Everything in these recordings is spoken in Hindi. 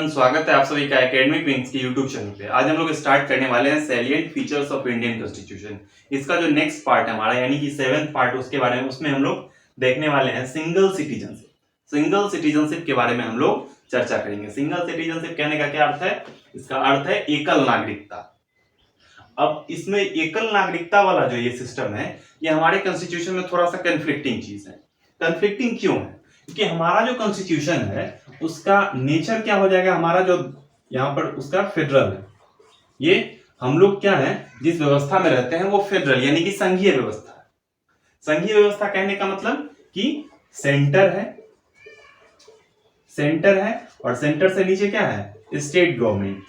एवरीवन, स्वागत है आप सभी का एकेडमिक विंग्स के यूट्यूब चैनल पे। आज हम लोग स्टार्ट करने वाले हैं salient features of Indian constitution. इसका जो नेक्स्ट पार्ट है हमारा, यानी कि 7th पार्ट, उसके बारे में उसमें हम लोग देखने वाले हैं सिंगल सिटीजनशिप। सिंगल सिटीजनशिप के बारे में हम लोग चर्चा करेंगे। सिंगल सिटीजनशिप कहने का क्या अर्थ है? इसका अर्थ है एकल नागरिकता। अब इसमें एकल नागरिकता वाला जो ये सिस्टम है, ये हमारे कॉन्स्टिट्यूशन में थोड़ा सा कंफ्लिक्टिंग चीज है। कंफ्लिक्टिंग क्यों है? क्योंकि हमारा जो कॉन्स्टिट्यूशन है उसका नेचर क्या हो जाएगा, हमारा जो यहाँ पर उसका फेडरल है। ये हम लोग क्या है, जिस व्यवस्था में रहते हैं वो फेडरल यानी कि संघीय व्यवस्था है। संघीय व्यवस्था कहने का मतलब कि सेंटर है और सेंटर से नीचे क्या है, स्टेट गवर्नमेंट,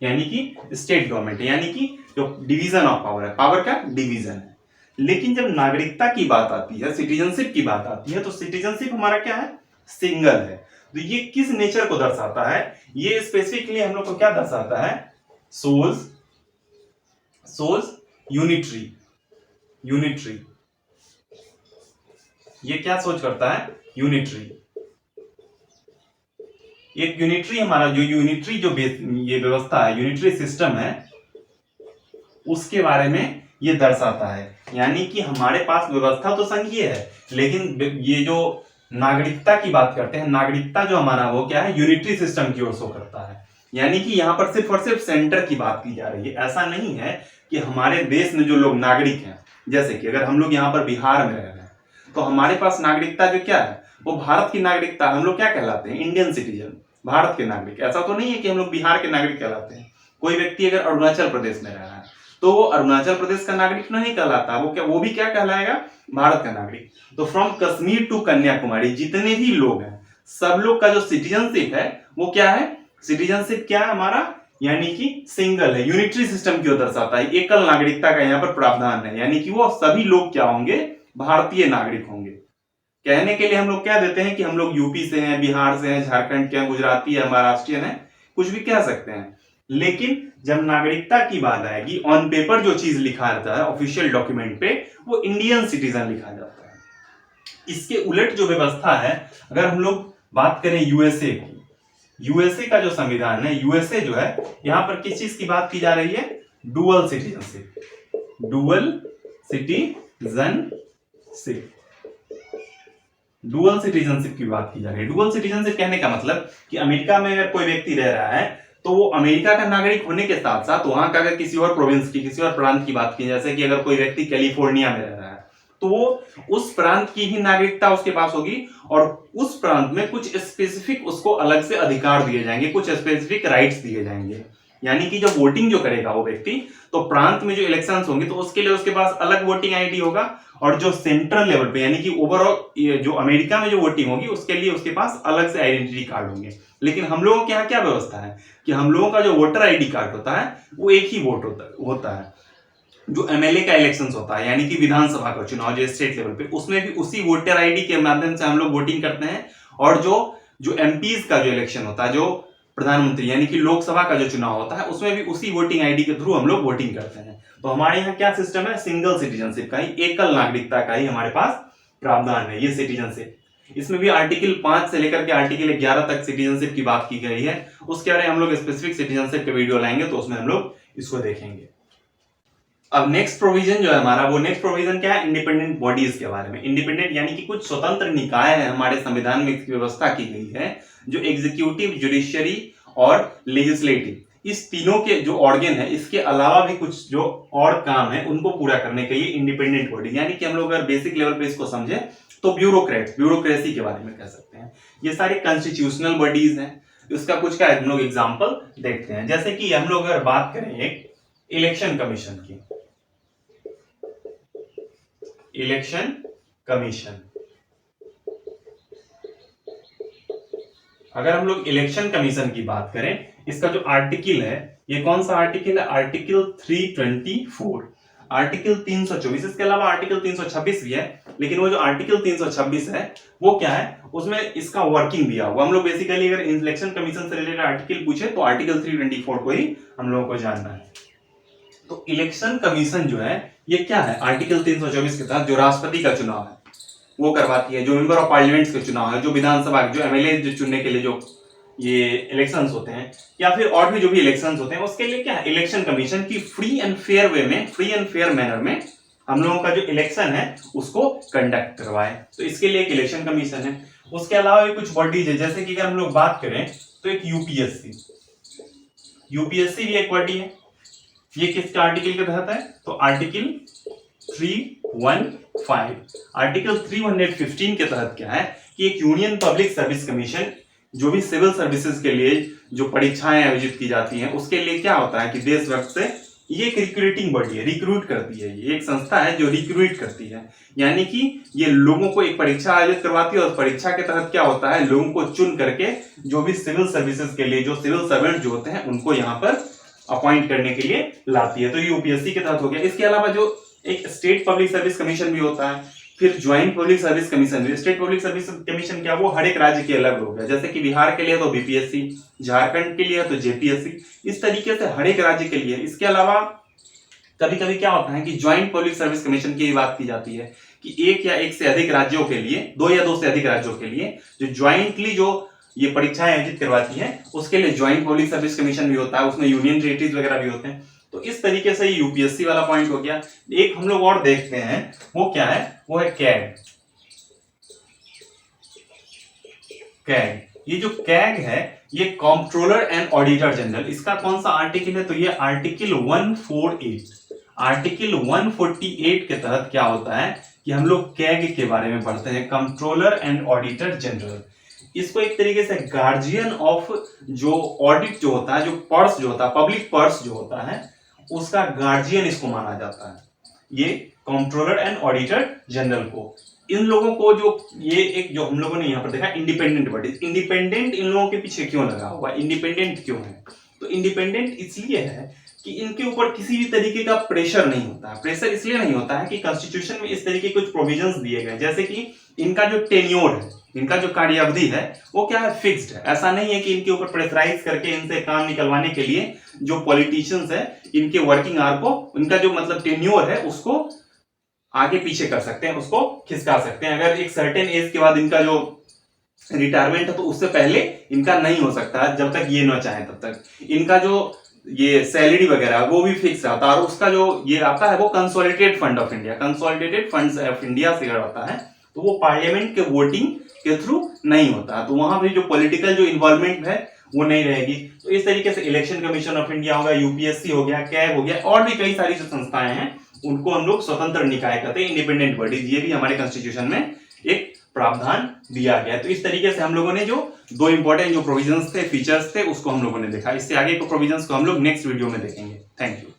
यानी कि स्टेट गवर्नमेंट, यानी कि जो डिवीजन ऑफ पावर है, पावर का डिवीजन है। लेकिन जब नागरिकता की बात आती है, सिटीजनशिप की बात आती है, तो सिटीजनशिप हमारा क्या है, सिंगल है। तो ये किस नेचर को दर्शाता है? ये स्पेसिफिकली हम लोग को क्या दर्शाता है? सोज यूनिटरी। ये क्या सोच करता है? यूनिटरी। एक यूनिटरी, हमारा जो यूनिटरी जो ये व्यवस्था है, यूनिटरी सिस्टम है, उसके बारे में ये दर्शाता है। यानी कि हमारे पास व्यवस्था तो संघीय है, लेकिन ये जो नागरिकता की बात करते हैं, नागरिकता जो हमारा वो क्या है, यूनिटरी सिस्टम की ओर शो करता है। यानी कि यहाँ पर सिर्फ और सिर्फ सेंटर की बात की जा रही है। ऐसा नहीं है कि हमारे देश में जो लोग नागरिक हैं, जैसे कि अगर हम लोग यहाँ पर बिहार में रह रहे हैं, तो हमारे पास नागरिकता जो क्या है, वो भारत की नागरिकता। हम लोग क्या कहलाते हैं? इंडियन सिटीजन, भारत के नागरिक। ऐसा तो नहीं है कि हम लोग बिहार के नागरिक कहलाते हैं। कोई व्यक्ति अगर अरुणाचल प्रदेश में रह रहा है तो वो अरुणाचल प्रदेश का नागरिक नहीं कहलाता, वो भी क्या कहलाएगा? भारत का नागरिक। तो फ्रॉम कश्मीर टू कन्याकुमारी जितने भी लोग हैं, सब लोग का जो सिटीजनशिप है वो क्या है? सिटीजनशिप क्या है हमारा? यानी कि सिंगल है, यूनिटरी सिस्टम की ओर दर्शाता है। एकल नागरिकता का यहाँ पर प्रावधान है, यानी कि वो सभी लोग क्या होंगे? भारतीय नागरिक होंगे। कहने के लिए हम लोग क्या देते हैं कि हम लोग यूपी से हैं, बिहार से हैं, झारखंड के हैं, गुजराती है, महाराष्ट्रियन है, कुछ भी कह सकते हैं। लेकिन जब नागरिकता की बात आएगी, ऑन पेपर जो चीज लिखा जाता है ऑफिशियल डॉक्यूमेंट पे, वो इंडियन सिटीजन लिखा जाता है। इसके उलट जो व्यवस्था है, अगर हम लोग बात करें यूएसए की, यूएसए का जो संविधान है, यूएसए जो है, यहां पर किस चीज की बात की जा रही है? डुअल सिटीजनशिप की बात की जा रही है। डुअल सिटीजनशिप कहने का मतलब कि अमेरिका में अगर कोई व्यक्ति रह रहा है तो वो अमेरिका का नागरिक होने के साथ साथ वहां का अगर किसी और प्रोविंस की, किसी और प्रांत की बात की, जैसे कि अगर कोई व्यक्ति कैलिफोर्निया में रह रहा है तो वो उस प्रांत की ही नागरिकता उसके पास होगी, और उस प्रांत में कुछ स्पेसिफिक उसको अलग से अधिकार दिए जाएंगे, कुछ स्पेसिफिक राइट्स दिए जाएंगे। यानी कि जब वोटिंग जो करेगा वो व्यक्ति, तो प्रांत में जो इलेक्शंस होंगे तो उसके लिए उसके पास अलग वोटिंग आईडी होगा, और जो सेंट्रल लेवल पे यानी कि ओवरऑल जो अमेरिका में जो वोटिंग होगी उसके लिए उसके पास अलग से आइडेंटिटी कार्ड होंगे। लेकिन हम लोगों के यहाँ क्या व्यवस्था है कि हम लोगों का जो वोटर आईडी कार्ड होता है वो एक ही वोट होता है। जो एमएलए का इलेक्शंस होता है, यानी कि विधानसभा का चुनाव जो स्टेट लेवल पे, उसमें भी उसी वोटर आईडी के माध्यम से हम लोग वोटिंग करते हैं। और जो एमपीज का जो इलेक्शन होता है, जो प्रधानमंत्री यानी कि लोकसभा का जो चुनाव होता है, उसमें भी उसी वोटिंग आईडी के थ्रू हम लोग वोटिंग करते हैं। तो हमारे यहाँ क्या सिस्टम है? सिंगल सिटीजनशिप का ही, एकल नागरिकता का ही हमारे पास प्रावधान है, ये सिटीजनशिप। इसमें भी आर्टिकल 5 से लेकर के आर्टिकल 11 तक सिटीजनशिप की बात की गई है। उसके बारे में हम लोग स्पेसिफिक सिटीजनशिप के वीडियो लाएंगे, तो उसमें हम लोग इसको देखेंगे। अब नेक्स्ट प्रोविजन जो है हमारा, वो नेक्स्ट प्रोविजन क्या है? इंडिपेंडेंट बॉडीज के बारे में। इंडिपेंडेंट यानी कि कुछ स्वतंत्र निकाय है हमारे संविधान में, इसकी व्यवस्था की गई है, जो एग्जीक्यूटिव, जुडिशियरी और लेजिस्लेटिव, इस तीनों के जो ऑर्गन है, इसके अलावा भी कुछ जो और काम है उनको पूरा करने के लिए इंडिपेंडेंट बॉडी, यानी कि हम लोग अगर बेसिक लेवल पे इसको समझे तो ब्यूरोक्रेसी के बारे में कह सकते हैं। ये सारी कॉन्स्टिट्यूशनल बॉडीज हैं। इसका कुछ क्या हम लोग एग्जाम्पल देखते हैं। जैसे कि हम लोग अगर बात करें एक इलेक्शन कमीशन की, इलेक्शन कमीशन, अगर हम लोग इलेक्शन कमीशन की बात करें, इसका जो आर्टिकल है, ये कौन सा आर्टिकल है? Article 324, article 324। इसके अलावा आर्टिकल 326 भी है, लेकिन वो जो आर्टिकल 326 है वो क्या है, उसमें इसका वर्किंग दिया हुआ। हम लोग बेसिकली अगर इलेक्शन कमीशन से रिलेटेड आर्टिकल पूछे तो आर्टिकल 324 को ही हम लोगों को जानना है। तो इलेक्शन कमीशन जो है ये क्या है? आर्टिकल 324 के तहत जो राष्ट्रपति का चुनाव है वो करवाती है, जो मेंबर ऑफ पार्लियामेंट के चुनाव है, जो विधानसभा, जो एमएलए जो चुनने के लिए जो ये इलेक्शंस होते हैं या फिर और भी जो भी इलेक्शंस होते हैं, उसके लिए क्या है, इलेक्शन कमीशन की फ्री एंड फेयर वे में, फ्री एंड फेयर मैनर में हम लोगों का जो इलेक्शन है उसको कंडक्ट करवाए। तो इसके लिए एक इलेक्शन कमीशन है। उसके अलावा भी कुछ बॉडीज है, जैसे कि अगर हम लोग बात करें तो एक यूपीएससी, यूपीएससी भी एक बॉडी है। ये किसके आर्टिकल के तहत है, तो आर्टिकल 315, आर्टिकल 315 के तहत क्या है कि एक यूनियन पब्लिक सर्विस कमीशन जो भी सिविल सर्विसेज के लिए जो परीक्षाएं आयोजित की जाती हैं उसके लिए क्या होता है कि देशभर से ये एक रिक्रूटिंग बॉडी है, रिक्रूट करती है। ये एक संस्था है जो रिक्रूट करती है, यानी कि ये लोगों को एक परीक्षा आयोजित करवाती है और परीक्षा के तहत क्या होता है, लोगों को चुन करके जो भी सिविल सर्विसेज के लिए जो सिविल सर्वेंट जो होते हैं उनको यहाँ पर अपॉइंट करने के लिए लाती है। तो यूपीएससी के तहत हो गया। इसके अलावा जो एक स्टेट पब्लिक सर्विस कमीशन भी होता है, फिर ज्वाइंट पब्लिक सर्विस कमीशन भी। स्टेट पब्लिक सर्विस कमीशन क्या, वो हर एक राज्य के अलग हो गया। जैसे कि बिहार के लिए तो बीपीएससी, झारखंड के लिए तो जेपीएससी, इस तरीके से हर एक राज्य के लिए। इसके अलावा कभी कभी क्या होता है कि ज्वाइंट पब्लिक सर्विस कमीशन की बात की जाती है कि एक या एक से अधिक राज्यों के लिए, दो या दो से अधिक राज्यों के लिए जो ज्वाइंटली जो ये परीक्षाएं आयोजित करवाती है उसके लिए ज्वाइंट पब्लिक सर्विस कमीशन भी होता है, उसमें यूनियन टेरिटरीज वगैरह भी होते हैं। तो इस तरीके से यूपीएससी वाला पॉइंट हो गया। एक हम लोग और देखते हैं, वो क्या है, वो है कैग। कैग, ये जो कैग है ये कंट्रोलर एंड ऑडिटर जनरल, इसका कौन सा आर्टिकल है, तो ये आर्टिकल 148, आर्टिकल 148 के तहत क्या होता है कि हम लोग कैग के बारे में पढ़ते हैं, कंट्रोलर एंड ऑडिटर जनरल। इसको एक तरीके से गार्जियन ऑफ जो ऑडिट जो होता है, जो पर्स जो होता है, पब्लिक पर्स जो होता है, उसका गार्जियन इसको माना जाता है, ये कंट्रोलर एंड ऑडिटर जनरल को। इन लोगों को जो ये एक जो हम लोगों ने यहाँ पर देखा इंडिपेंडेंट बॉडी, इंडिपेंडेंट इन लोगों के पीछे क्यों लगा हुआ, इंडिपेंडेंट क्यों है, तो इंडिपेंडेंट इसलिए है कि इनके ऊपर किसी भी तरीके का प्रेशर नहीं होता है। प्रेशर इसलिए नहीं होता है कि कॉन्स्टिट्यूशन में इस तरीके के कुछ प्रोविजंस दिए गए, जैसे कि इनका जो टेन्योर है, इनका जो कार्यावधि है वो क्या है, फिक्स्ड है। ऐसा नहीं है कि इनके ऊपर प्रेशराइज करके इनसे काम निकलवाने के लिए जो पॉलिटिशियंस है इनके वर्किंग आवर को, इनका जो मतलब टेन्योर है उसको आगे पीछे कर सकते हैं, उसको खिसका सकते हैं। अगर एक सर्टेन एज के बाद इनका जो रिटायरमेंट है तो उससे पहले इनका नहीं हो सकता जब तक ये न चाहे तब तक। इनका जो ये सैलरी वगैरह वो भी फिक्स आता है और उसका जो ये आता है वो consolidated fund of India, consolidated funds of India से आता है, तो वो पार्लियामेंट के वोटिंग के थ्रू नहीं होता, तो वहां भी जो पॉलिटिकल जो इन्वॉल्वमेंट है वो नहीं रहेगी। तो इस तरीके से इलेक्शन कमीशन ऑफ इंडिया होगा, यूपीएससी हो गया, कैग हो गया, और भी कई सारी जो संस्थाएं हैं उनको हम लोग स्वतंत्र निकाय कहते हैं, इंडिपेंडेंट बॉडीज। ये भी हमारे कॉन्स्टिट्यूशन में एक प्रावधान दिया गया है। तो इस तरीके से हम लोगों ने जो दो इंपॉर्टेंट जो प्रोविजंस थे, फीचर्स थे, उसको हम लोगों ने देखा। इससे आगे के प्रोविजंस को हम लोग नेक्स्ट वीडियो में देखेंगे। Thank you.